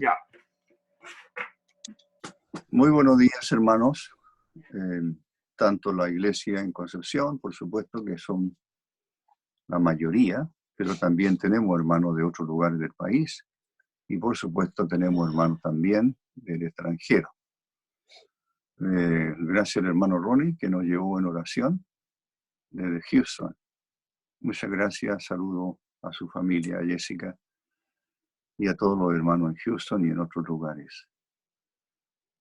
Ya. Muy buenos días, hermanos. Tanto la iglesia en Concepción, por supuesto, que son la mayoría, pero también tenemos hermanos de otros lugares del país y, por supuesto, tenemos hermanos también del extranjero. Gracias al hermano Ronnie, que nos llevó en oración desde Houston. Muchas gracias. Saludo a su familia, a Jessica, y a todos los hermanos en Houston y en otros lugares.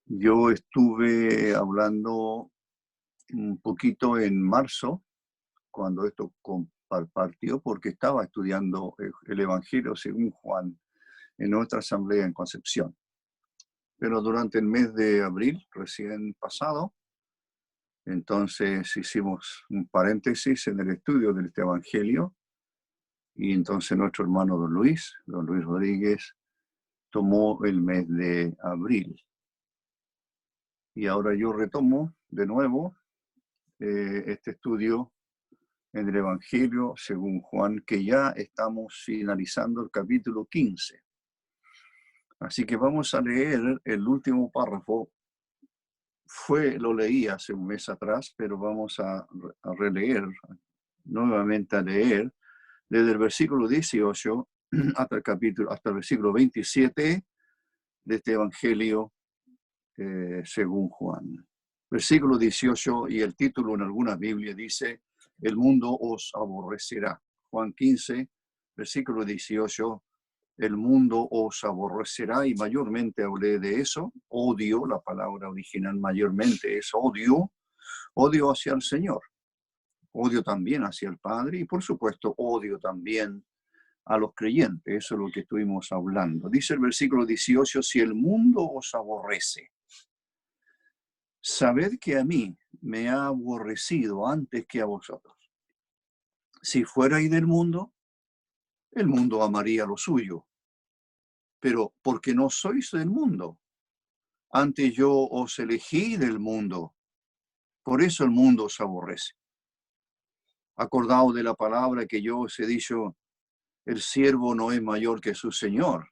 Yo estuve hablando un poquito en marzo, cuando esto partió, porque estaba estudiando el Evangelio según Juan en otra asamblea en Concepción. Pero durante el mes de abril, recién pasado, entonces hicimos un paréntesis en el estudio de este Evangelio, y entonces nuestro hermano don Luis Rodríguez, tomó el mes de abril. Y ahora yo retomo de nuevo este estudio en el Evangelio según Juan, que ya estamos finalizando el capítulo 15. Así que vamos a leer el último párrafo. Lo leí hace un mes atrás, pero vamos a releer, nuevamente a leer, desde el versículo 18 hasta el versículo 27 de este Evangelio según Juan. Versículo 18, y el título en alguna Biblia dice: el mundo os aborrecerá. Juan 15, versículo 18, el mundo os aborrecerá, y mayormente hablé de eso. Odio, la palabra original mayormente es odio hacia el Señor, odio también hacia el Padre, y por supuesto odio también a los creyentes. Eso es lo que estuvimos hablando. Dice el versículo 18: si el mundo os aborrece, sabed que a mí me ha aborrecido antes que a vosotros. Si fuerais del mundo, el mundo amaría lo suyo. Pero porque no sois del mundo, antes yo os elegí del mundo, por eso el mundo os aborrece. Acordaos de la palabra que yo os he dicho: el siervo no es mayor que su Señor.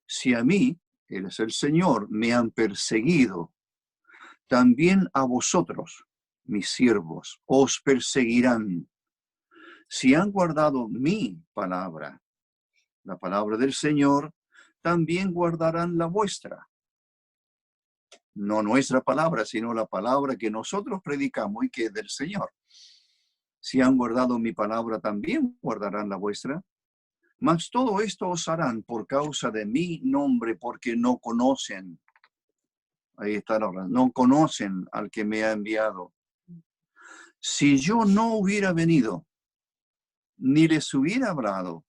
Si a mí, él es el Señor, me han perseguido, también a vosotros, mis siervos, os perseguirán. Si han guardado mi palabra, la palabra del Señor, también guardarán la vuestra. No nuestra palabra, sino la palabra que nosotros predicamos y que es del Señor. Si han guardado mi palabra, también guardarán la vuestra. Mas todo esto os harán por causa de mi nombre, porque no conocen. Ahí está la verdad. No conocen al que me ha enviado. Si yo no hubiera venido, ni les hubiera hablado,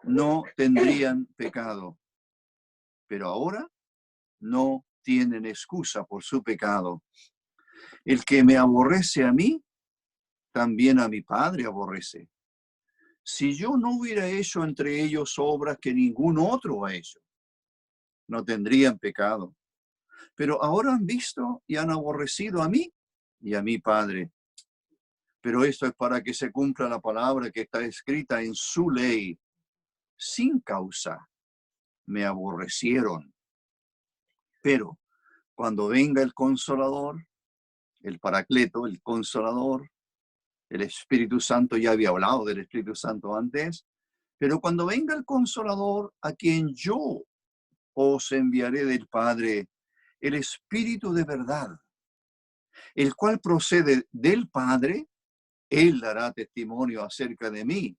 no tendrían pecado. Pero ahora no tienen excusa por su pecado. El que me aborrece a mí, también a mi Padre aborrece. Si yo no hubiera hecho entre ellos obras que ningún otro ha hecho, no tendrían pecado. Pero ahora han visto y han aborrecido a mí y a mi Padre. Pero esto es para que se cumpla la palabra que está escrita en su ley. Sin causa me aborrecieron. Pero cuando venga el Consolador, el Paracleto, el Consolador, el Espíritu Santo, ya había hablado del Espíritu Santo antes, pero cuando venga el Consolador, a quien yo os enviaré del Padre, el Espíritu de verdad, el cual procede del Padre, él dará testimonio acerca de mí.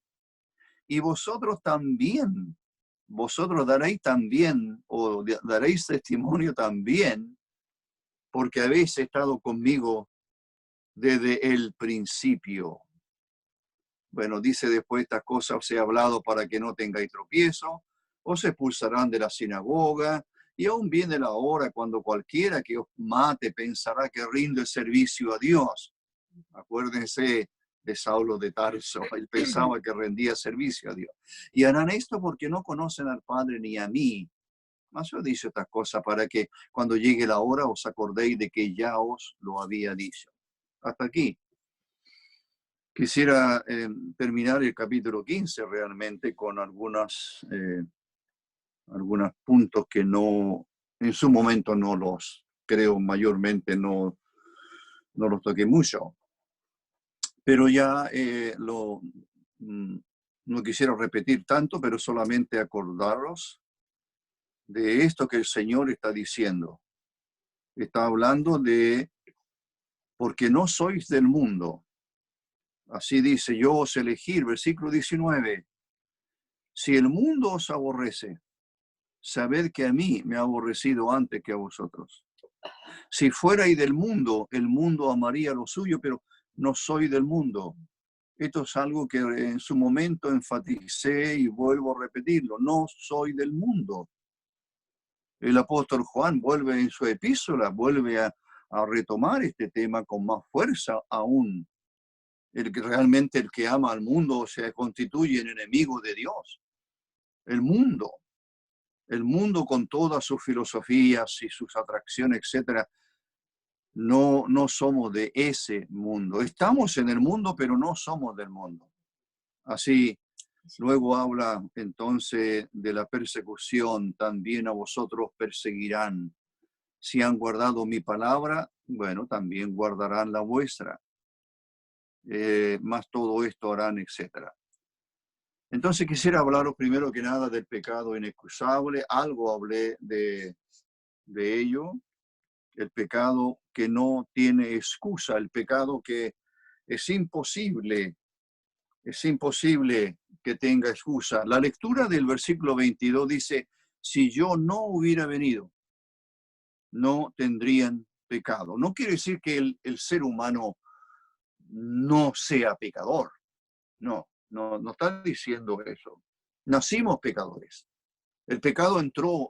Y vosotros daréis también, o daréis testimonio también, porque habéis estado conmigo desde el principio. Bueno, dice después: estas cosas os he hablado para que no tengáis tropiezo, os expulsarán de la sinagoga, y aún viene la hora cuando cualquiera que os mate pensará que rinde servicio a Dios. Acuérdense de Saulo de Tarso, él pensaba que rendía servicio a Dios. Y harán esto porque no conocen al Padre ni a mí. Mas yo he dicho estas cosas para que cuando llegue la hora os acordéis de que ya os lo había dicho. Hasta aquí. Quisiera terminar el capítulo 15 realmente con algunas algunos puntos que no, en su momento no los, creo mayormente no los toqué mucho. Pero ya no quisiera repetir tanto, pero solamente acordaros de esto que el Señor está diciendo. Está hablando de, porque no sois del mundo. Así dice, yo os elegí, versículo 19. Si el mundo os aborrece, sabed que a mí me ha aborrecido antes que a vosotros. Si fuerais del mundo, el mundo amaría lo suyo, pero no soy del mundo. Esto es algo que en su momento enfaticé y vuelvo a repetirlo. No soy del mundo. El apóstol Juan vuelve en su epístola, vuelve a retomar este tema con más fuerza aún. Realmente el que ama al mundo se constituye en enemigo de Dios. El mundo con todas sus filosofías y sus atracciones, etcétera, no somos de ese mundo. Estamos en el mundo, pero no somos del mundo. Así, luego habla entonces de la persecución, también a vosotros perseguirán. Si han guardado mi palabra, bueno, también guardarán la vuestra. Más todo esto harán, etcétera. Entonces quisiera hablaros primero que nada del pecado inexcusable. Algo hablé de ello. El pecado que no tiene excusa, el pecado que es imposible que tenga excusa. La lectura del versículo 22 dice, si yo no hubiera venido, no tendrían pecado. No quiere decir que el ser humano no sea pecador. No está diciendo eso. Nacimos pecadores. El pecado entró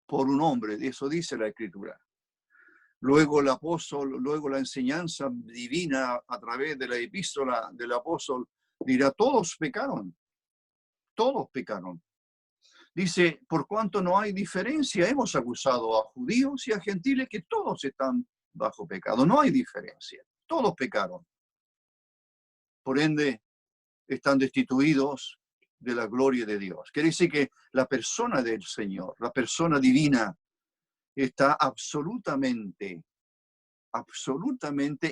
por un hombre, eso dice la Escritura. Luego el apóstol, luego la enseñanza divina a través de la epístola del apóstol dirá, todos pecaron. Dice, por cuanto no hay diferencia, hemos acusado a judíos y a gentiles que todos están bajo pecado. No hay diferencia, todos pecaron. Por ende, están destituidos de la gloria de Dios. Quiere decir que la persona del Señor, la persona divina, está absolutamente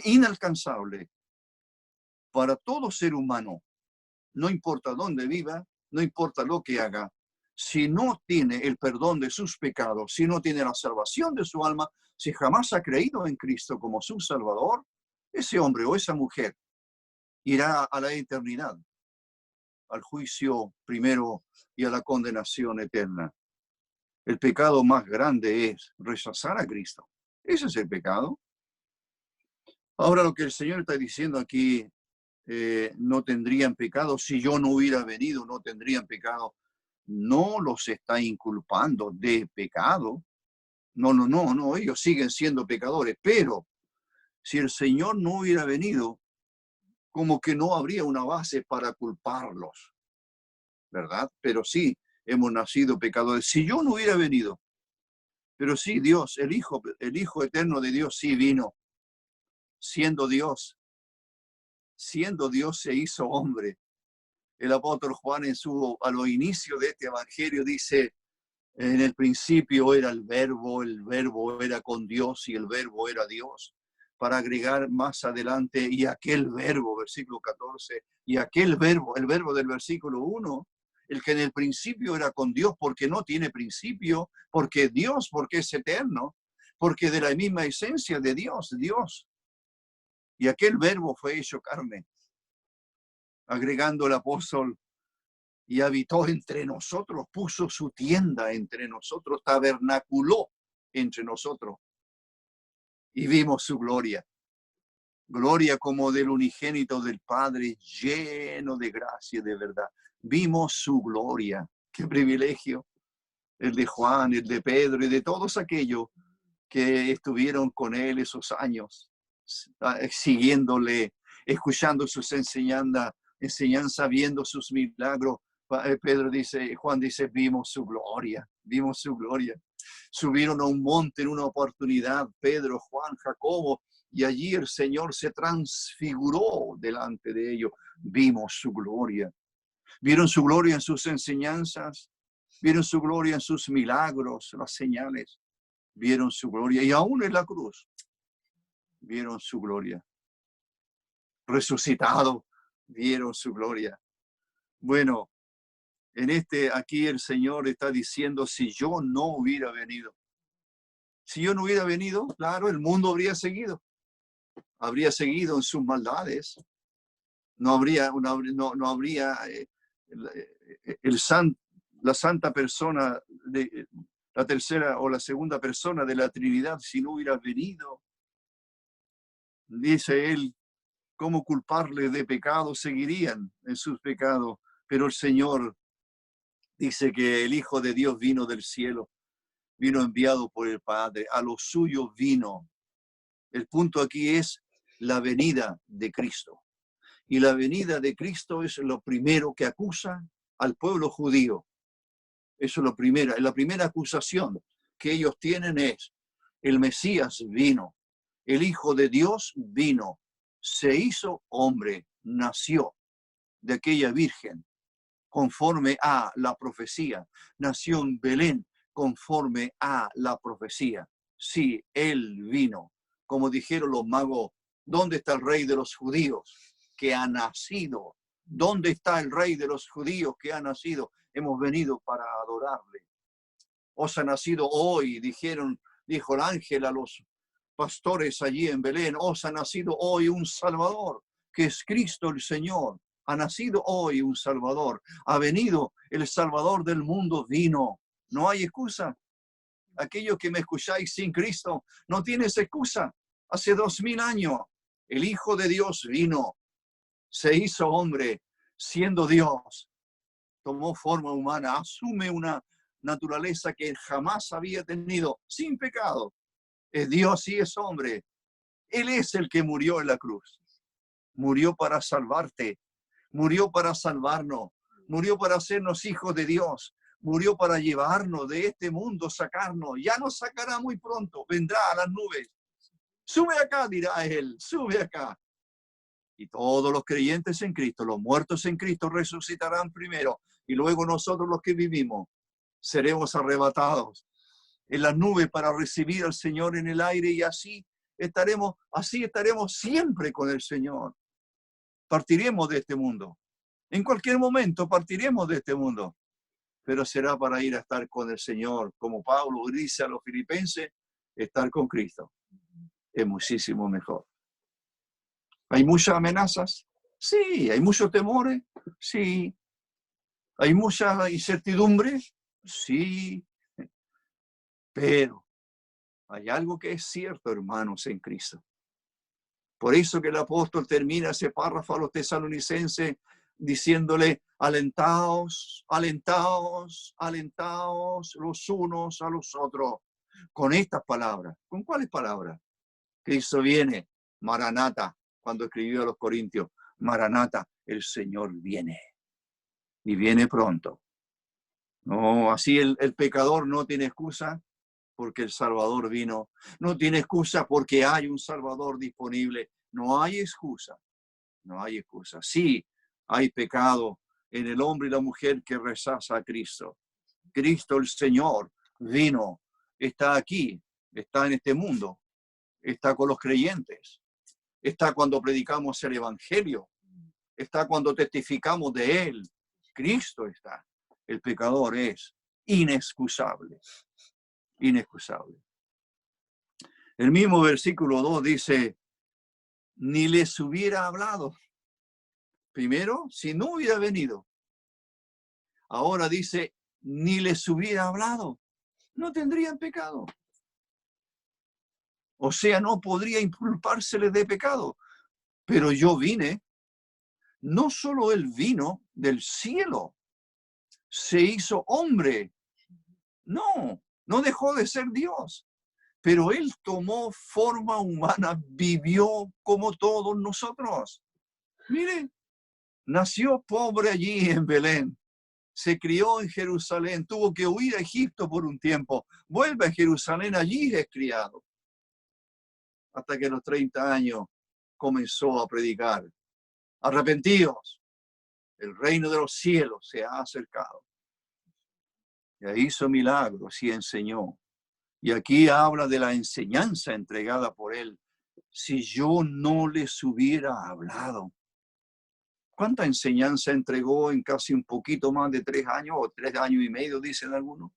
inalcanzable para todo ser humano. No importa dónde viva, no importa lo que haga, si no tiene el perdón de sus pecados, si no tiene la salvación de su alma, si jamás ha creído en Cristo como su Salvador, ese hombre o esa mujer irá a la eternidad, al juicio primero y a la condenación eterna. El pecado más grande es rechazar a Cristo. Ese es el pecado. Ahora lo que el Señor está diciendo aquí, no tendrían pecado, si yo no hubiera venido, no tendrían pecado. No los está inculpando de pecado. No, ellos siguen siendo pecadores, pero si el Señor no hubiera venido, como que no habría una base para culparlos, ¿verdad? Pero sí, hemos nacido pecadores. Si yo no hubiera venido, pero sí, Dios, el Hijo eterno de Dios sí vino, siendo Dios se hizo hombre. El apóstol Juan a los inicios de este evangelio dice, en el principio era el verbo era con Dios y el verbo era Dios. Para agregar más adelante, y aquel verbo, versículo 14, y aquel verbo, el verbo del versículo 1, el que en el principio era con Dios, porque no tiene principio, porque es eterno, porque de la misma esencia de Dios. Y aquel verbo fue hecho carne, agregando el apóstol, y habitó entre nosotros, puso su tienda entre nosotros, tabernaculó entre nosotros. Y vimos su gloria. Gloria como del unigénito del Padre, lleno de gracia y de verdad. Vimos su gloria. Qué privilegio. El de Juan, el de Pedro y de todos aquellos que estuvieron con él esos años, siguiéndole, escuchando sus enseñanza, viendo sus milagros. Juan dice, vimos su gloria. Subieron a un monte en una oportunidad, Pedro, Juan, Jacobo, y allí el Señor se transfiguró delante de ellos. Vimos su gloria. Vieron su gloria en sus enseñanzas, vieron su gloria en sus milagros, las señales, vieron su gloria, y aún en la cruz, vieron su gloria. Resucitado, vieron su gloria. Bueno, aquí el Señor está diciendo, si yo no hubiera venido, claro, el mundo habría seguido en sus maldades. No habría la santa persona de la tercera o la segunda persona de la Trinidad si no hubiera venido. Dice él, ¿cómo culparle de pecado? Seguirían en sus pecados, pero el Señor dice que el Hijo de Dios vino del cielo, vino enviado por el Padre, a los suyos vino. El punto aquí es la venida de Cristo. Y la venida de Cristo es lo primero que acusa al pueblo judío. Eso es lo primero. La primera acusación que ellos tienen es, el Mesías vino, el Hijo de Dios vino, se hizo hombre, nació de aquella virgen, conforme a la profecía, nació en Belén, conforme a la profecía. Sí, él vino. Como dijeron los magos, ¿dónde está el rey de los judíos que ha nacido? ¿Dónde está el rey de los judíos que ha nacido? Hemos venido para adorarle. Os ha nacido hoy, dijo el ángel a los pastores allí en Belén, os ha nacido hoy un Salvador, que es Cristo el Señor. Ha nacido hoy un Salvador. Ha venido el Salvador del mundo, vino. No hay excusa. Aquellos que me escucháis sin Cristo, no tienes excusa. Hace 2000 años, el Hijo de Dios vino, se hizo hombre, siendo Dios, tomó forma humana, asume una naturaleza que jamás había tenido, sin pecado. Es Dios y es hombre. Él es el que murió en la cruz. Murió para salvarte, murió para salvarnos, murió para hacernos hijos de Dios, murió para llevarnos de este mundo, sacarnos. Ya nos sacará muy pronto, vendrá a las nubes. Sube acá, dirá él, sube acá. Y todos los creyentes en Cristo, los muertos en Cristo, resucitarán primero. Y luego nosotros los que vivimos seremos arrebatados en las nubes para recibir al Señor en el aire, y así estaremos siempre con el Señor. Partiremos de este mundo. En cualquier momento partiremos de este mundo, pero será para ir a estar con el Señor. Como Pablo dice a los filipenses, estar con Cristo es muchísimo mejor. ¿Hay muchas amenazas? Sí. ¿Hay muchos temores? Sí. ¿Hay mucha incertidumbre? Sí. Pero hay algo que es cierto, hermanos, en Cristo. Por eso que el apóstol termina ese párrafo a los tesalonicenses diciéndole, alentaos, alentaos, alentaos los unos a los otros. Con estas palabras. ¿Con cuáles palabras? Cristo viene, Maranata, cuando escribió a los Corintios, Maranata, el Señor viene. Y viene pronto. No, así el pecador no tiene excusa porque el Salvador vino. No tiene excusa porque hay un Salvador disponible. No hay excusa. No hay excusa. Sí, hay pecado en el hombre y la mujer que rechaza a Cristo. Cristo el Señor vino, está aquí, está en este mundo, está con los creyentes, está cuando predicamos el Evangelio, está cuando testificamos de Él. Cristo está. El pecador es inexcusable. Inexcusable. El mismo versículo 2 dice, ni les hubiera hablado. Primero, si no hubiera venido. Ahora dice, ni les hubiera hablado. No tendrían pecado. O sea, no podría inculpárseles de pecado. Pero yo vine, no solo Él vino del cielo, se hizo hombre. No, no dejó de ser Dios. Pero Él tomó forma humana, vivió como todos nosotros. Miren, nació pobre allí en Belén, se crió en Jerusalén, tuvo que huir a Egipto por un tiempo, vuelve a Jerusalén, allí es criado. Hasta que a los 30 años comenzó a predicar. Arrepentíos, el reino de los cielos se ha acercado. hizo milagros y enseñó. Y aquí habla de la enseñanza entregada por él. Si yo no les hubiera hablado. ¿Cuánta enseñanza entregó en casi un poquito más de 3 años o 3 años y medio, dicen algunos?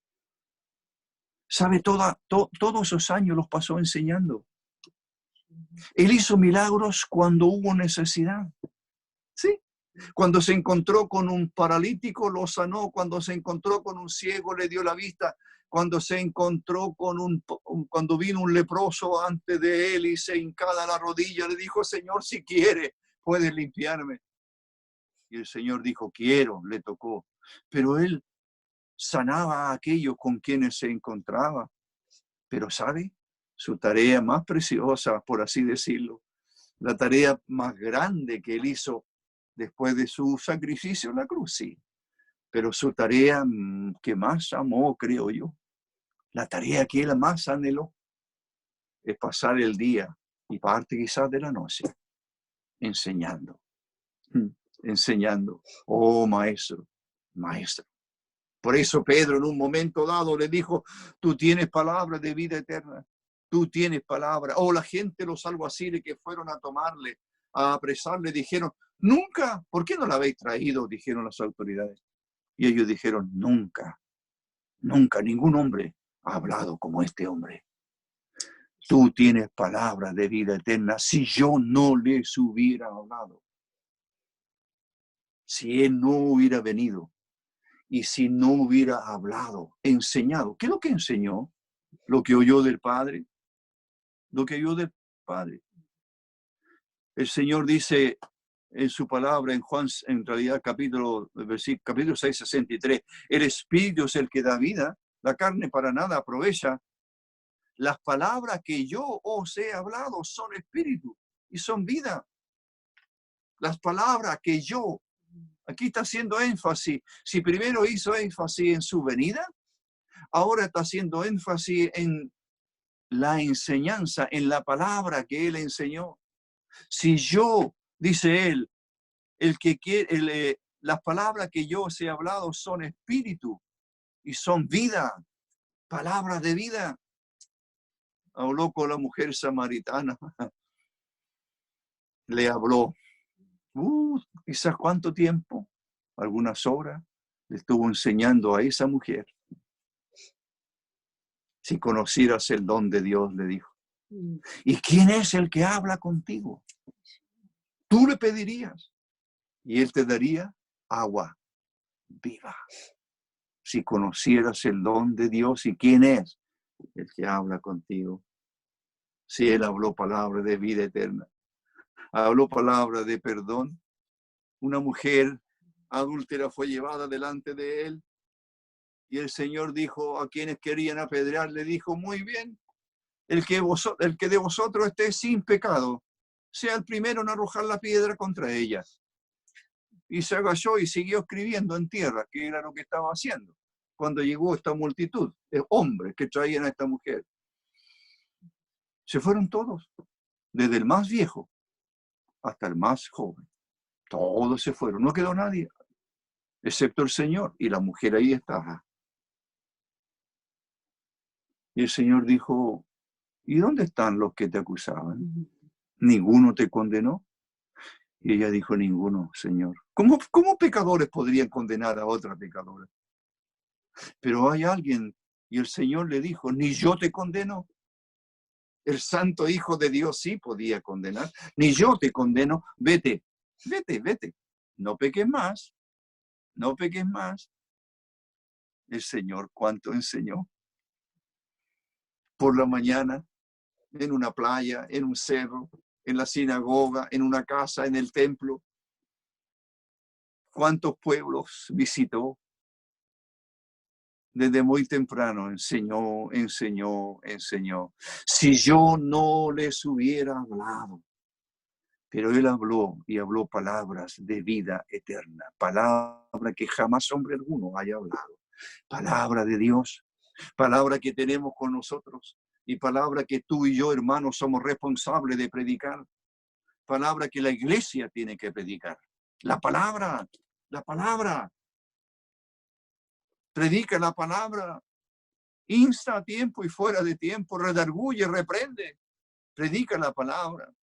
¿Sabe? Todos esos años los pasó enseñando. Él hizo milagros cuando hubo necesidad. ¿Sí? Cuando se encontró con un paralítico, lo sanó. Cuando se encontró con un ciego, le dio la vista. Cuando se encontró con cuando vino un leproso antes de él y se hincada la rodilla, le dijo, Señor, si quiere, puedes limpiarme. Y el Señor dijo, quiero, le tocó. Pero él sanaba a aquellos con quienes se encontraba. Pero ¿sabe? Su tarea más preciosa, por así decirlo, la tarea más grande que él hizo después de su sacrificio en la cruz, sí. Pero su tarea que más amó, creo yo, la tarea que él más anheló, es pasar el día y parte quizás de la noche enseñando. Enseñando. Oh, maestro, maestro. Por eso Pedro en un momento dado le dijo, tú tienes palabra de vida eterna. Tú tienes palabra. Oh, la gente, los alguaciles que fueron a tomarle, a apresarle, dijeron, nunca, ¿por qué no la habéis traído? Dijeron las autoridades. Y ellos dijeron, nunca, nunca, ningún hombre ha hablado como este hombre. Tú tienes palabra de vida eterna. Si yo no les hubiera hablado, si él no hubiera venido y si no hubiera hablado, enseñado, ¿qué es lo que enseñó? Lo que oyó del Padre, lo que oyó del Padre. El Señor dice en su palabra, en Juan, en realidad capítulo 6, 63, el Espíritu es el que da vida, la carne para nada aprovecha. Las palabras que yo os he hablado son espíritu y son vida. Las palabras que yo, aquí está haciendo énfasis, si primero hizo énfasis en su venida, ahora está haciendo énfasis en la enseñanza, en la palabra que él enseñó. Si yo, dice él, el que quiere, las palabras que yo os he hablado son espíritu y son vida, palabras de vida. Habló con la mujer samaritana, le habló. Quizás cuánto tiempo, algunas horas, le estuvo enseñando a esa mujer. Si conocieras el don de Dios, le dijo. ¿Y quién es el que habla contigo? Tú le pedirías y él te daría agua viva. Si conocieras el don de Dios y quién es el que habla contigo. Si él habló palabra de vida eterna, habló palabra de perdón. Una mujer adúltera fue llevada delante de él y el Señor dijo a quienes querían apedrear, le dijo, muy bien, el que de vosotros esté sin pecado, sea el primero en arrojar la piedra contra ella. Y se agachó y siguió escribiendo en tierra, que era lo que estaba haciendo, cuando llegó esta multitud de hombres que traían a esta mujer. Se fueron todos, desde el más viejo hasta el más joven. Todos se fueron, no quedó nadie, excepto el Señor, y la mujer ahí estaba. Y el Señor dijo, ¿y dónde están los que te acusaban? ¿Ninguno te condenó? Y ella dijo, ninguno, Señor. ¿Cómo pecadores podrían condenar a otra pecadora? Pero hay alguien, y el Señor le dijo, ni yo te condeno. El Santo Hijo de Dios sí podía condenar. Ni yo te condeno. Vete, vete, vete. No peques más. No peques más. El Señor, ¿cuánto enseñó? Por la mañana, en una playa, en un cerro, en la sinagoga, en una casa, en el templo. ¿Cuántos pueblos visitó? Desde muy temprano enseñó, enseñó, enseñó. Si yo no les hubiera hablado, pero él habló y habló palabras de vida eterna, palabra que jamás hombre alguno haya hablado, palabra de Dios, palabra que tenemos con nosotros y palabra que tú y yo, hermanos, somos responsables de predicar, palabra que la iglesia tiene que predicar, la palabra, la palabra. Predica la palabra. Insta a tiempo y fuera de tiempo. Redarguye, reprende. Predica la palabra.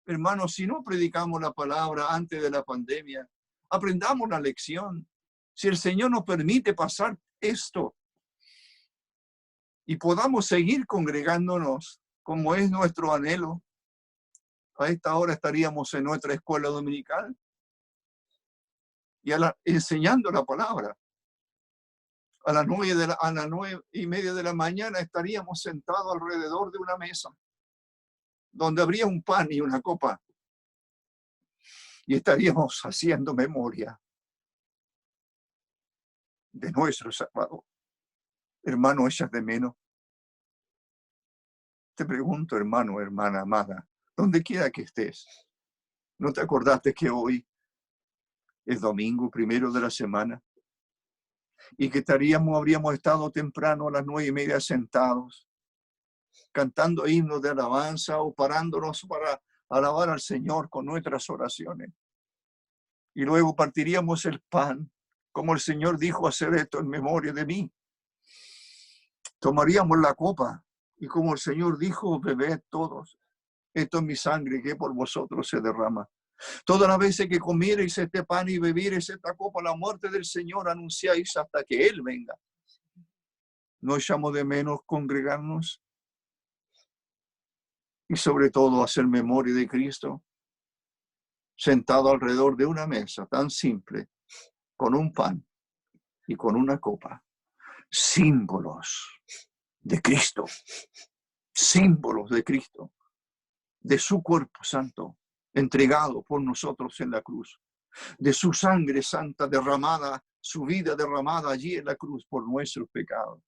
Hermanos, si no predicamos la palabra antes de la pandemia, aprendamos la lección. Si el Señor nos permite pasar esto y podamos seguir congregándonos como es nuestro anhelo, a esta hora estaríamos en nuestra escuela dominical y enseñando la palabra. A las 9:30 de la mañana estaríamos sentados alrededor de una mesa donde habría un pan y una copa y estaríamos haciendo memoria de nuestro Salvador. Hermano, echas de menos. Te pregunto, hermano, hermana amada, donde quiera que estés, ¿no te acordaste que hoy es domingo, primero de la semana? Y que habríamos estado temprano a las 9:30 sentados, cantando himnos de alabanza o parándonos para alabar al Señor con nuestras oraciones. Y luego partiríamos el pan, como el Señor dijo, hacer esto en memoria de mí. Tomaríamos la copa y como el Señor dijo, bebed todos. Esto es mi sangre que por vosotros se derrama. Todas las veces que comiereis este pan y bebiereis esta copa, la muerte del Señor anunciáis hasta que Él venga. ¿No echamos de menos congregarnos? Y sobre todo hacer memoria de Cristo, sentado alrededor de una mesa tan simple, con un pan y con una copa. Símbolos de Cristo, símbolos de Cristo, de su cuerpo santo, entregado por nosotros en la cruz, de su sangre santa derramada, su vida derramada allí en la cruz por nuestros pecados.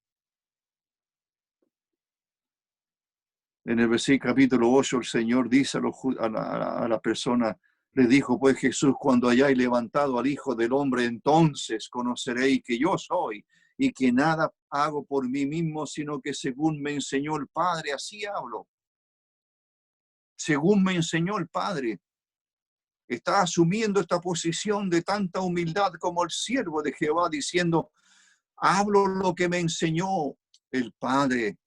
En el versículo capítulo 8, el Señor dice a la persona, le dijo pues Jesús, cuando hayáis levantado al Hijo del Hombre, entonces conoceréis que yo soy y que nada hago por mí mismo, sino que según me enseñó el Padre, así hablo. Según me enseñó el Padre. Está asumiendo esta posición de tanta humildad como el siervo de Jehová, diciendo, hablo lo que me enseñó el Padre,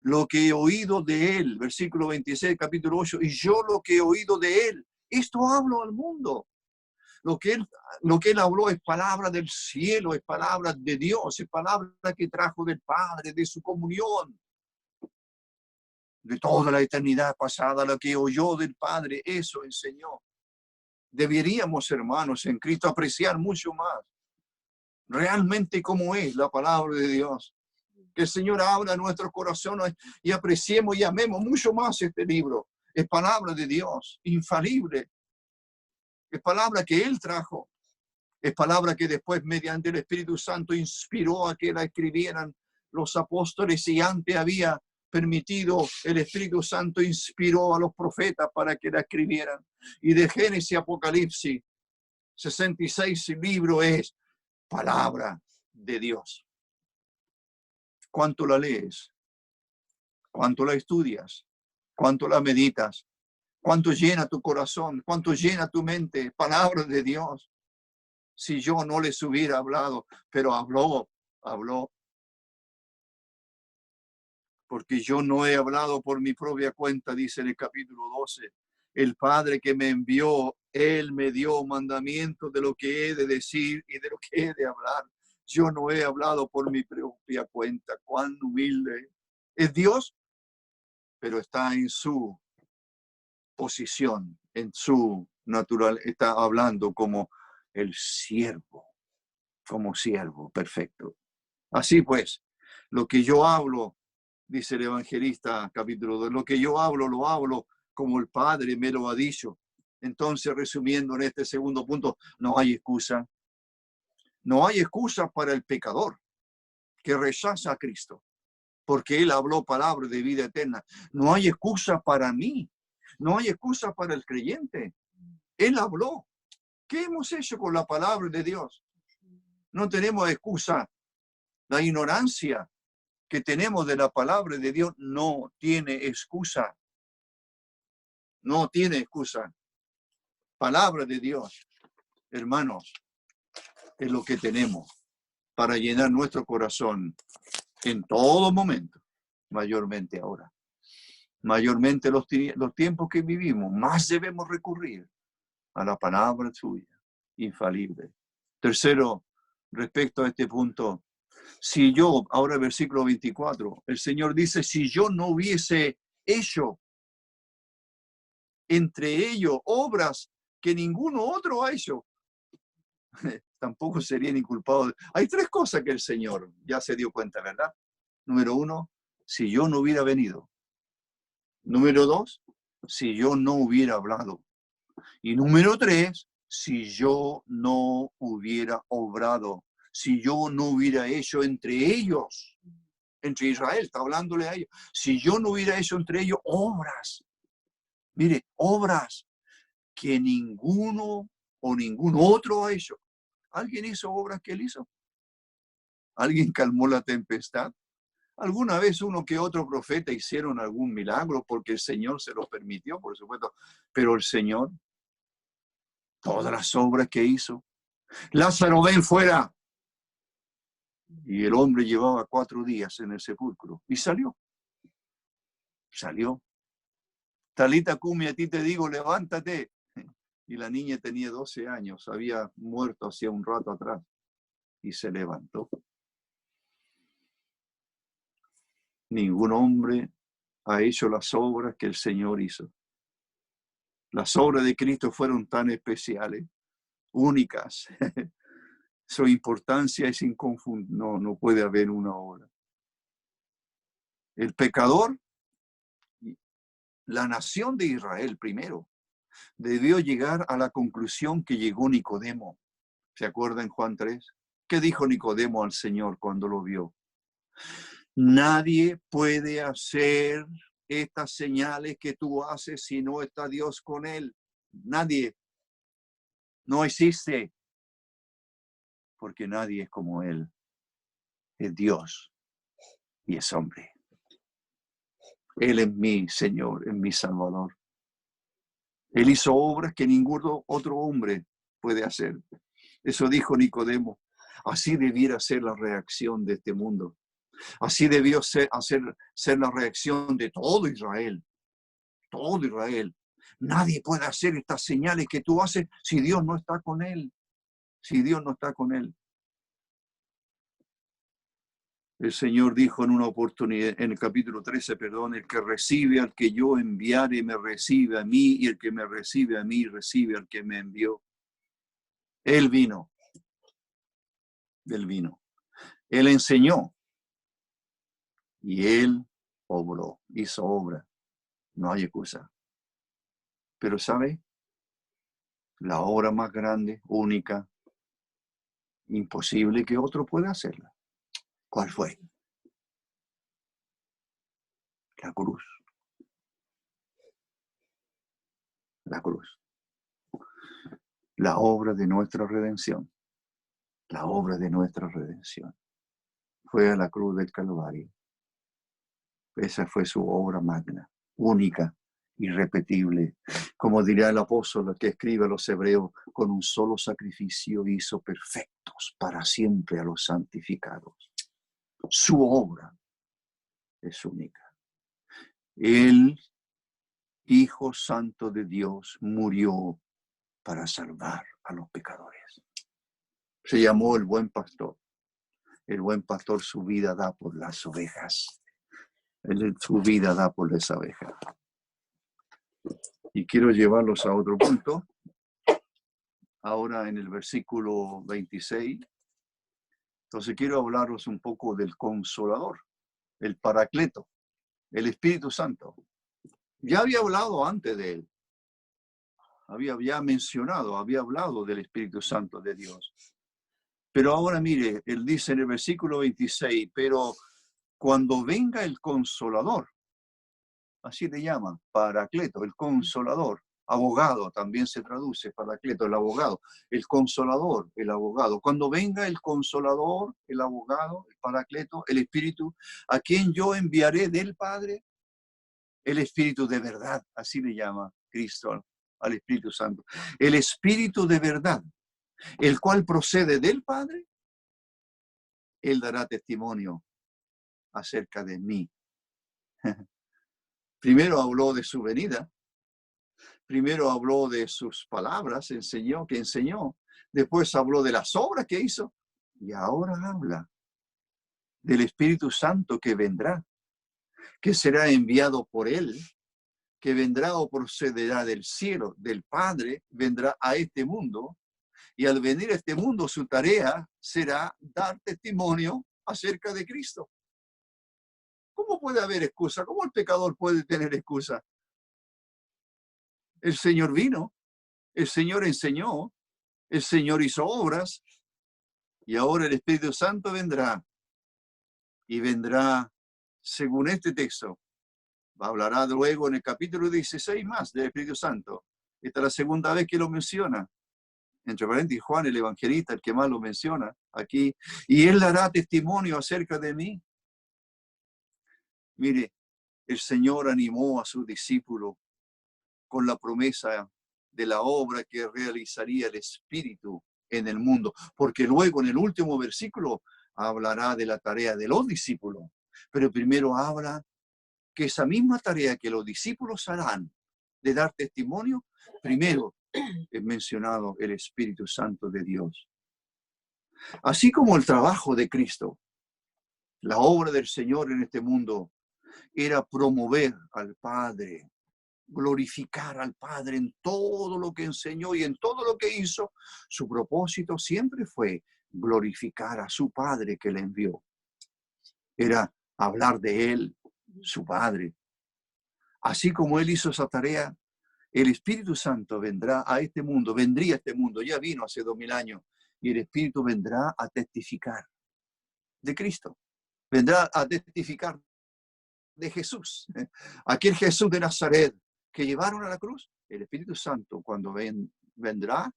lo que he oído de él, versículo 26, capítulo 8, y yo lo que he oído de él, esto hablo al mundo. Lo que él habló es palabra del cielo, es palabra de Dios, es palabra que trajo del Padre, de su comunión, de toda la eternidad pasada, lo que oyó del Padre, eso enseñó. Deberíamos, hermanos, en Cristo apreciar mucho más realmente cómo es la palabra de Dios. Que el Señor abra nuestros corazones y apreciemos y amemos mucho más este libro. Es palabra de Dios, infalible. Es palabra que Él trajo. Es palabra que después, mediante el Espíritu Santo, inspiró a que la escribieran los apóstoles y antes había permitido, el Espíritu Santo inspiró a los profetas para que la escribieran. Y de Génesis a Apocalipsis, 66 libros es palabra de Dios. ¿Cuánto la lees? ¿Cuánto la estudias? ¿Cuánto la meditas? ¿Cuánto llena tu corazón? ¿Cuánto llena tu mente? Palabra de Dios. Si yo no les hubiera hablado, pero habló. Porque yo no he hablado por mi propia cuenta, dice en el capítulo 12. El Padre que me envió, Él me dio mandamientos de lo que he de decir y de lo que he de hablar. Yo no he hablado por mi propia cuenta. Cuán humilde es Dios, pero está en su posición, en su natural, está hablando como el siervo, como siervo, perfecto. Así pues, lo que yo hablo, dice el evangelista capítulo 2, lo que yo hablo, lo hablo como el Padre me lo ha dicho. Entonces, resumiendo en este segundo punto, no hay excusa. No hay excusa para el pecador que rechaza a Cristo, porque Él habló palabras de vida eterna. No hay excusa para mí. No hay excusa para el creyente. Él habló. ¿Qué hemos hecho con la palabra de Dios? No tenemos excusa. La ignorancia que tenemos de la palabra de Dios no tiene excusa. No tiene excusa. Palabra de Dios, hermanos, es lo que tenemos. para llenar nuestro corazón en todo momento, mayormente ahora. Mayormente los tiempos que vivimos, más debemos recurrir a la palabra suya, infalible. Tercero, respecto a este punto, si yo, ahora versículo 24, el Señor dice, si yo no hubiese hecho entre ellos obras que ninguno otro ha hecho, tampoco serían inculpados. Hay tres cosas que el Señor ya se dio cuenta, ¿verdad? Número uno, si yo no hubiera venido. Número dos, si yo no hubiera hablado. Y número tres, si yo no hubiera obrado, si yo no hubiera hecho entre ellos, entre Israel, está hablándole a ellos, si yo no hubiera hecho entre ellos obras, mire, obras que ninguno o ningún otro ha hecho. ¿Alguien hizo obras que él hizo? ¿Alguien calmó la tempestad? ¿Alguna vez uno que otro profeta hicieron algún milagro porque el Señor se lo permitió, por supuesto? Pero el Señor, todas las obras que hizo. Lázaro, ven fuera. Y el hombre llevaba 4 días en el sepulcro y salió. Salió. Talita cumi, a ti te digo, levántate. Y la niña tenía 12 años, había muerto hacía un rato atrás y se levantó. Ningún hombre ha hecho las obras que el Señor hizo. Las obras de Cristo fueron tan especiales, únicas. Su importancia es inconfundible. No puede haber una obra. El pecador, la nación de Israel primero, debió llegar a la conclusión que llegó Nicodemo. ¿Se acuerdan Juan 3? ¿Qué dijo Nicodemo al Señor cuando lo vio? Nadie puede hacer estas señales que tú haces si no está Dios con él. Nadie. No existe. Porque nadie es como él. Es Dios y es hombre. Él es mi Señor, es mi Salvador. Él hizo obras que ningún otro hombre puede hacer. Eso dijo Nicodemo. Así debiera ser la reacción de este mundo. Así debió ser la reacción de todo Israel. Todo Israel. Nadie puede hacer estas señales que tú haces si Dios no está con él. Si Dios no está con él. El Señor dijo en una oportunidad, en el capítulo 13, perdón, el que recibe al que yo enviare me recibe a mí, y el que me recibe a mí recibe al que me envió. Él vino. Él vino. Él enseñó. Y él obró, hizo obra. No hay excusa. Pero ¿sabe? La obra más grande, única, imposible que otro pueda hacerla. ¿Cuál fue? La cruz. La cruz. La obra de nuestra redención. La obra de nuestra redención. Fue a la cruz del Calvario. Esa fue su obra magna, única, irrepetible. Como diría el apóstol que escribe a los hebreos, con un solo sacrificio hizo perfectos para siempre a los santificados. Su obra es única. El Hijo Santo de Dios murió para salvar a los pecadores. Se llamó el buen pastor. El buen pastor su vida da por las ovejas. Él su vida da por las ovejas. Y quiero llevarlos a otro punto. Ahora en el versículo 26. Entonces quiero hablaros un poco del Consolador, el Paracleto, el Espíritu Santo. Ya había hablado antes de él. Había hablado del Espíritu Santo de Dios. Pero ahora mire, él dice en el versículo 26, pero cuando venga el Consolador, así le llaman, Paracleto, el Consolador, abogado, también se traduce, Paracleto, el abogado, el Consolador, el abogado. Cuando venga el Consolador, el abogado, el Paracleto, el Espíritu, a quien yo enviaré del Padre, el Espíritu de verdad, así le llama Cristo al Espíritu Santo. El Espíritu de verdad, el cual procede del Padre Él dará testimonio acerca de mí. Primero habló de su venida. Primero habló de sus palabras, enseñó. Después habló de las obras que hizo. Y ahora habla del Espíritu Santo que vendrá, que será enviado por él, que vendrá o procederá del cielo, del Padre, vendrá a este mundo. Y al venir a este mundo, su tarea será dar testimonio acerca de Cristo. ¿Cómo puede haber excusa? ¿Cómo el pecador puede tener excusa? El Señor vino, el Señor enseñó, el Señor hizo obras, y ahora el Espíritu Santo vendrá, y vendrá, según este texto, hablará luego en el capítulo 16 más del Espíritu Santo. Esta es la segunda vez que lo menciona. Entre paréntesis, Juan, el evangelista, el que más lo menciona aquí. Y él dará testimonio acerca de mí. Mire, el Señor animó a sus discípulos con la promesa de la obra que realizaría el Espíritu en el mundo. Porque luego en el último versículo hablará de la tarea de los discípulos. Pero primero habla que esa misma tarea que los discípulos harán de dar testimonio, primero es mencionado el Espíritu Santo de Dios. Así como el trabajo de Cristo, la obra del Señor en este mundo era promover al Padre, glorificar al Padre en todo lo que enseñó y en todo lo que hizo. Su propósito siempre fue glorificar a su Padre que le envió. Era hablar de Él, su Padre. Así como Él hizo esa tarea, el Espíritu Santo vendrá a este mundo, vendría a este mundo, ya vino hace 2000 años, y el Espíritu vendrá a testificar de Cristo, vendrá a testificar de Jesús, aquel Jesús de Nazaret que llevaron a la cruz. El Espíritu Santo, cuando vendrá,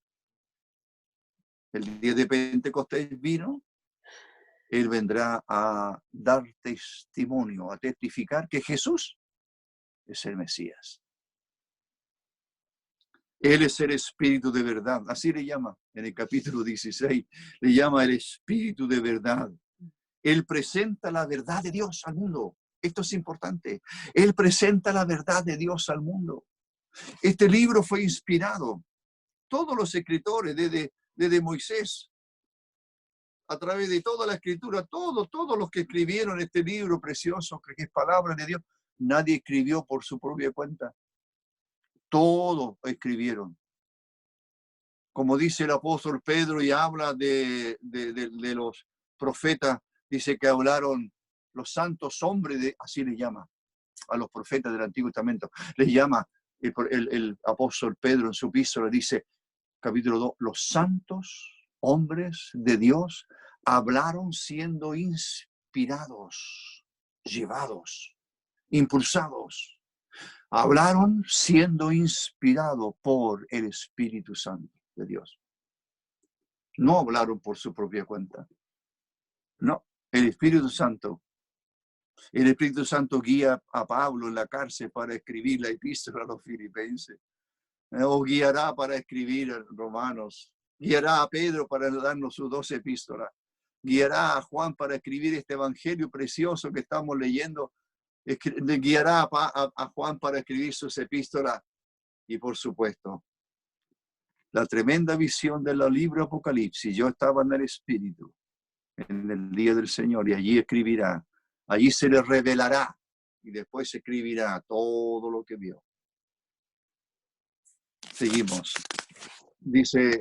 el día de Pentecostés vino, Él vendrá a dar testimonio, a testificar que Jesús es el Mesías. Él es el Espíritu de verdad, así le llama en el capítulo 16, le llama el Espíritu de verdad. Él presenta la verdad de Dios al mundo. Esto es importante. Él presenta la verdad de Dios al mundo. Este libro fue inspirado. Todos los escritores, desde Moisés, a través de toda la escritura, todos los que escribieron este libro precioso, que es palabra de Dios, nadie escribió por su propia cuenta. Todos escribieron. Como dice el apóstol Pedro y habla de los profetas, dice que hablaron los santos hombres, así le llama a los profetas del Antiguo Testamento, les llama el apóstol Pedro en su epístola, dice, capítulo 2, los santos hombres de Dios hablaron siendo inspirados, llevados, impulsados. Hablaron siendo inspirados por el Espíritu Santo de Dios. No hablaron por su propia cuenta. No, el Espíritu Santo guía a Pablo en la cárcel para escribir la epístola a los filipenses. O guiará para escribir a Romanos. Guiará a Pedro para darnos sus 12 epístolas. Guiará a Juan para escribir este evangelio precioso que estamos leyendo. Guiará a Juan para escribir sus epístolas. Y por supuesto, la tremenda visión del libro Apocalipsis. Yo estaba en el Espíritu en el día del Señor y allí escribirá. Allí se le revelará y después se escribirá todo lo que vio. Seguimos. Dice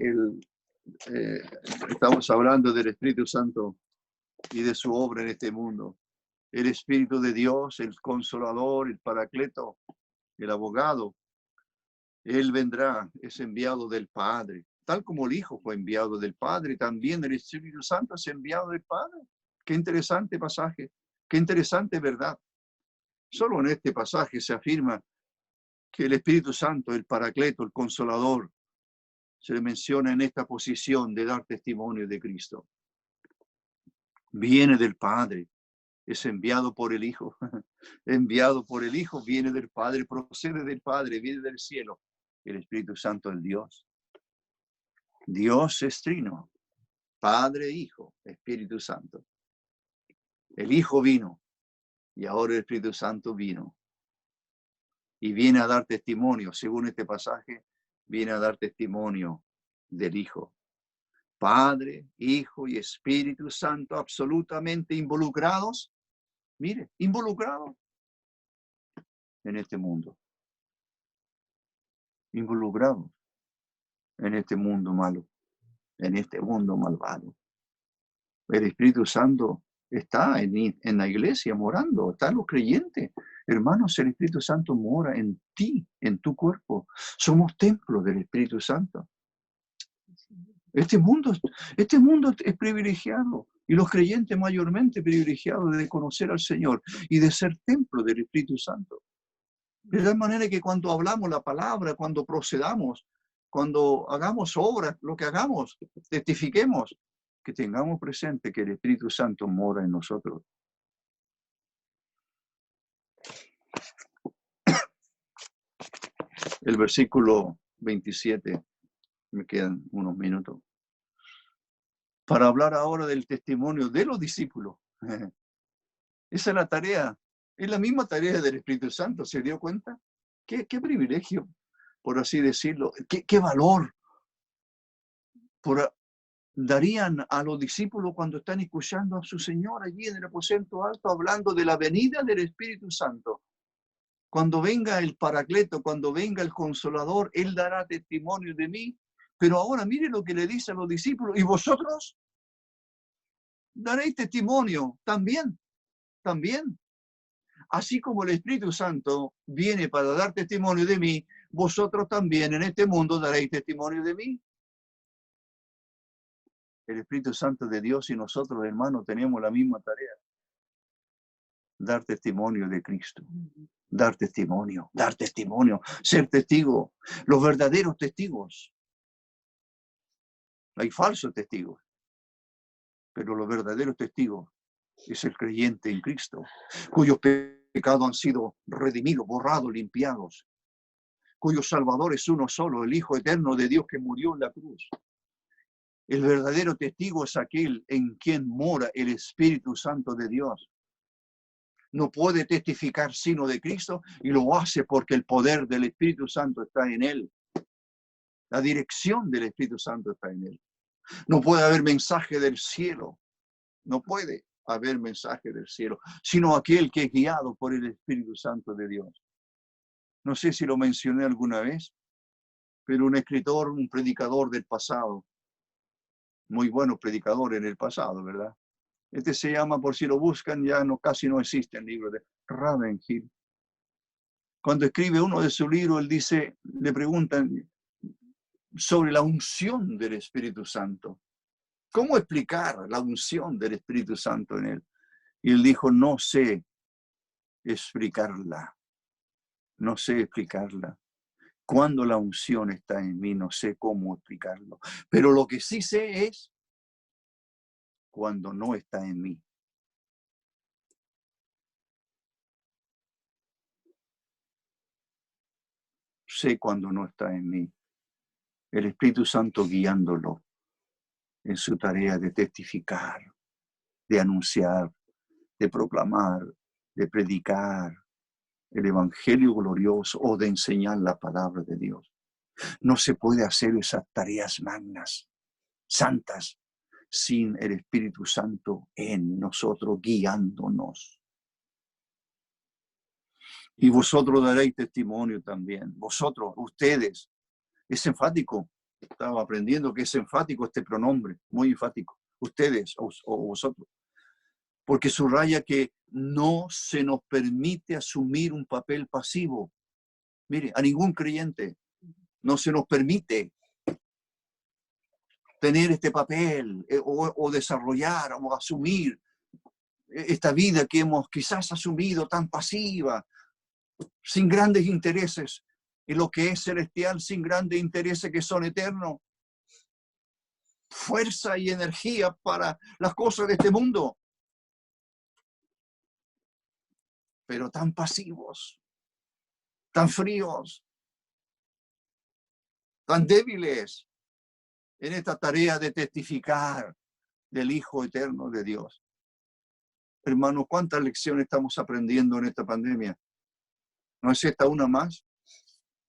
estamos hablando del Espíritu Santo y de su obra en este mundo. El Espíritu de Dios, el Consolador, el Paracleto, el Abogado. Él vendrá, es enviado del Padre. Tal como el Hijo fue enviado del Padre, también el Espíritu Santo es enviado del Padre. Qué interesante pasaje, qué interesante verdad. Solo en este pasaje se afirma que el Espíritu Santo, el Paracleto, el Consolador, se le menciona en esta posición de dar testimonio de Cristo. Viene del Padre, es enviado por el Hijo. Enviado por el Hijo, viene del Padre, procede del Padre, viene del cielo. El Espíritu Santo es Dios. Dios es trino, Padre, Hijo, Espíritu Santo. El Hijo vino y ahora el Espíritu Santo vino. Y viene a dar testimonio, según este pasaje, viene a dar testimonio del Hijo. Padre, Hijo y Espíritu Santo absolutamente involucrados, mire, involucrados en este mundo. Involucrados en este mundo malo, en este mundo malvado. El Espíritu Santo está en la iglesia morando, está en los creyentes. Hermanos, el Espíritu Santo mora en ti, en tu cuerpo. Somos templos del Espíritu Santo. Este mundo es privilegiado y los creyentes mayormente privilegiados de conocer al Señor y de ser templo del Espíritu Santo. De tal manera que cuando hablamos la palabra, cuando procedamos, cuando hagamos obras, lo que hagamos, testifiquemos, que tengamos presente que el Espíritu Santo mora en nosotros. El versículo 27, me quedan unos minutos, para hablar ahora del testimonio de los discípulos. Esa es la tarea, es la misma tarea del Espíritu Santo, ¿se dio cuenta? Qué privilegio, por así decirlo, qué valor darían a los discípulos cuando están escuchando a su Señor allí en el aposento alto hablando de la venida del Espíritu Santo. Cuando venga el Paracleto, cuando venga el Consolador, Él dará testimonio de mí. Pero ahora mire lo que le dice a los discípulos, y vosotros daréis testimonio también. Así como el Espíritu Santo viene para dar testimonio de mí, vosotros también en este mundo daréis testimonio de mí. El Espíritu Santo de Dios y nosotros, hermanos, tenemos la misma tarea. Dar testimonio de Cristo. Dar testimonio, ser testigo. Los verdaderos testigos. Hay falsos testigos, pero los verdaderos testigos es el creyente en Cristo, cuyos pecados han sido redimidos, borrados, limpiados, cuyo Salvador es uno solo, el Hijo eterno de Dios que murió en la cruz. El verdadero testigo es aquel en quien mora el Espíritu Santo de Dios. No puede testificar sino de Cristo y lo hace porque el poder del Espíritu Santo está en él. La dirección del Espíritu Santo está en él. No puede haber mensaje del cielo. No puede haber mensaje del cielo, sino aquel que es guiado por el Espíritu Santo de Dios. No sé si lo mencioné alguna vez, pero un escritor, un predicador del pasado, muy buenos predicadores en el pasado, ¿verdad? Este se llama, por si lo buscan, ya no, casi no existe el libro de Ravenhill. Cuando escribe uno de sus libros, él dice, le preguntan sobre la unción del Espíritu Santo. ¿Cómo explicar la unción del Espíritu Santo en él? Y él dijo, no sé explicarla. No sé explicarla. Cuando la unción está en mí, no sé cómo explicarlo. Pero lo que sí sé es cuando no está en mí. Sé cuando no está en mí. El Espíritu Santo guiándolo en su tarea de testificar, de anunciar, de proclamar, de predicar el Evangelio glorioso o de enseñar la palabra de Dios. No se puede hacer esas tareas magnas, santas, sin el Espíritu Santo en nosotros, guiándonos. Y vosotros daréis testimonio también. Vosotros, ustedes. Es enfático. Estaba aprendiendo que es enfático este pronombre, muy enfático. Ustedes o vosotros. Porque subraya que no se nos permite asumir un papel pasivo. Mire, a ningún creyente no se nos permite tener este papel o desarrollar o asumir esta vida que hemos quizás asumido tan pasiva, sin grandes intereses en lo que es celestial, sin grandes intereses que son eternos. Fuerza y energía para las cosas de este mundo, pero tan pasivos, tan fríos, tan débiles en esta tarea de testificar del Hijo eterno de Dios. Hermano, ¿cuántas lecciones estamos aprendiendo en esta pandemia? ¿No es esta una más?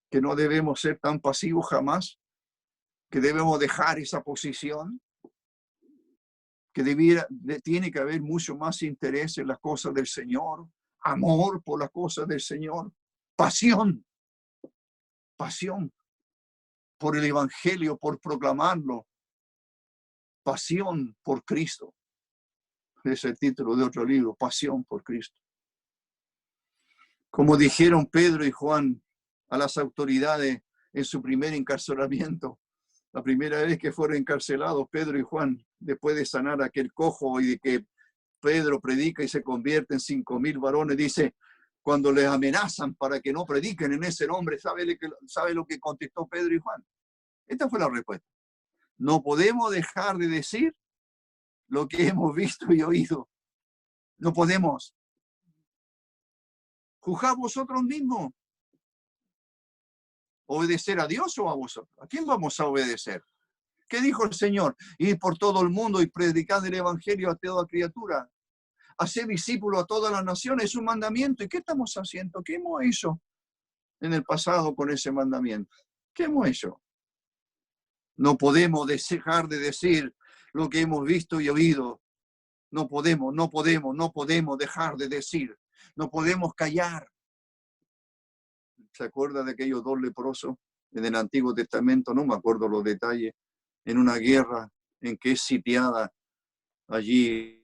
Que no debemos ser tan pasivos jamás, que debemos dejar esa posición, que tiene que haber mucho más interés en las cosas del Señor, amor por las cosas del Señor, pasión por el Evangelio, por proclamarlo, pasión por Cristo. Es el título de otro libro, Pasión por Cristo. Como dijeron Pedro y Juan a las autoridades en su primer encarcelamiento, la primera vez que fueron encarcelados Pedro y Juan, después de sanar a aquel cojo y de que Pedro predica y se convierte en 5,000 varones, dice, cuando les amenazan para que no prediquen en ese nombre, ¿sabe lo que contestó Pedro y Juan? Esta fue la respuesta. No podemos dejar de decir lo que hemos visto y oído. No podemos. Juzgad vosotros mismos. ¿Obedecer a Dios o a vosotros? ¿A quién vamos a obedecer? ¿Qué dijo el Señor? Ir por todo el mundo y predicar el Evangelio a toda criatura. Hacer discípulos a todas las naciones es un mandamiento. ¿Y qué estamos haciendo? ¿Qué hemos hecho en el pasado con ese mandamiento? ¿Qué hemos hecho? No podemos dejar de decir lo que hemos visto y oído. No podemos dejar de decir. No podemos callar. ¿Se acuerda de aquellos 2 leprosos en el Antiguo Testamento? No me acuerdo los detalles. En una guerra en que es sitiada allí.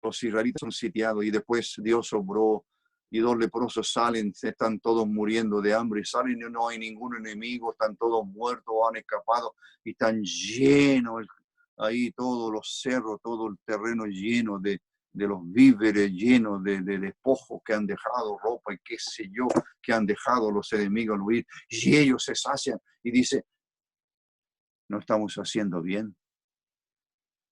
Los israelitas son sitiados y después Dios obró y 2 leprosos salen, están todos muriendo de hambre, salen y no hay ningún enemigo, están todos muertos, han escapado y están llenos ahí todos los cerros, todo el terreno lleno de los víveres, llenos de despojos que han dejado, ropa y qué sé yo, que han dejado los enemigos al huir, y ellos se sacian y dicen, no estamos haciendo bien.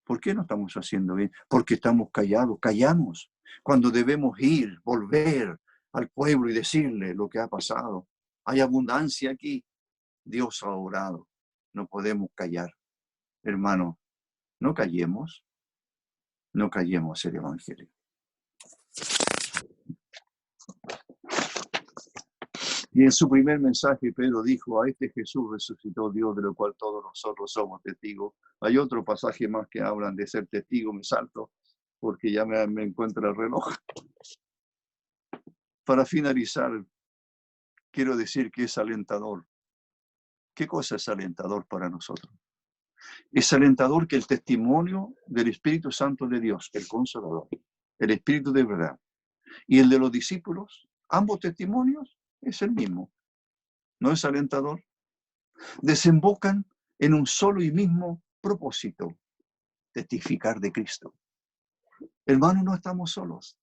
¿Por qué no estamos haciendo bien? Porque estamos callados, callamos. Cuando debemos ir, volver al pueblo y decirle lo que ha pasado. Hay abundancia aquí. Dios ha obrado. No podemos callar. Hermano, no callemos el Evangelio. Y en su primer mensaje, Pedro dijo, a este Jesús resucitó Dios, de lo cual todos nosotros somos testigos. Hay otro pasaje más que hablan de ser testigo, me salto, porque ya me encuentra el reloj. Para finalizar, quiero decir que es alentador. ¿Qué cosa es alentador para nosotros? Es alentador que el testimonio del Espíritu Santo de Dios, el Consolador, el Espíritu de verdad, y el de los discípulos, ambos testimonios, es el mismo. ¿No es alentador? Desembocan en un solo y mismo propósito, testificar de Cristo. Hermanos, no estamos solos.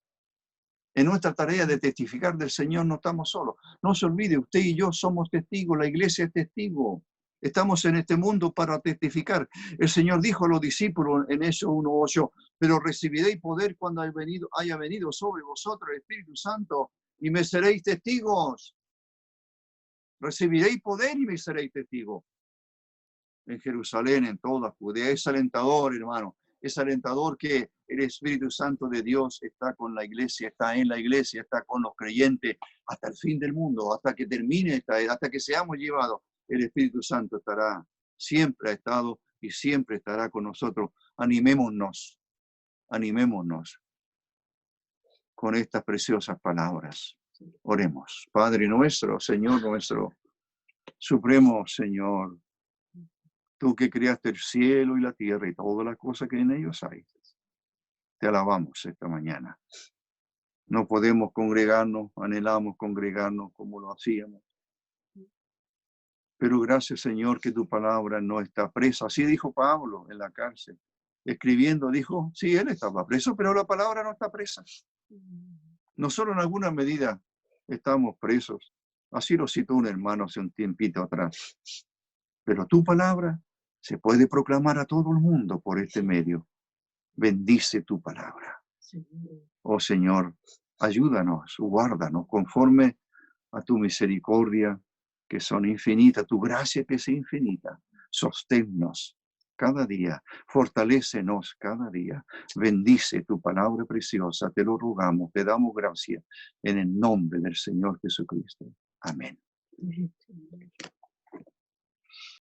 En nuestra tarea de testificar del Señor no estamos solos. No se olvide, usted y yo somos testigos, la iglesia es testigo. Estamos en este mundo para testificar. El Señor dijo a los discípulos en Hechos 1:8, pero recibiréis poder cuando haya venido sobre vosotros el Espíritu Santo y me seréis testigos. Recibiréis poder y me seréis testigos. En Jerusalén, en toda Judea. Es alentador, hermano. Es alentador que el Espíritu Santo de Dios está con la iglesia, está en la iglesia, está con los creyentes hasta el fin del mundo, hasta que termine esta era, hasta que seamos llevados. El Espíritu Santo estará, siempre ha estado y siempre estará con nosotros. Animémonos con estas preciosas palabras. Oremos. Padre nuestro, Señor nuestro, Supremo Señor, tú que creaste el cielo y la tierra y todas las cosas que en ellos hay. Te alabamos esta mañana. No podemos congregarnos, anhelamos congregarnos como lo hacíamos. Pero gracias, Señor, que tu palabra no está presa. Así dijo Pablo en la cárcel. Escribiendo, dijo, sí, él estaba preso, pero la palabra no está presa. Nosotros en alguna medida estamos presos. Así lo citó un hermano hace un tiempito atrás. Pero tu palabra se puede proclamar a todo el mundo por este medio. Bendice tu palabra. Oh Señor, ayúdanos, guárdanos conforme a tu misericordia, que son infinitas, tu gracia que es infinita. Sosténnos cada día. Fortalécenos cada día. Bendice tu palabra preciosa. Te lo rogamos. Te damos gracias en el nombre del Señor Jesucristo. Amén.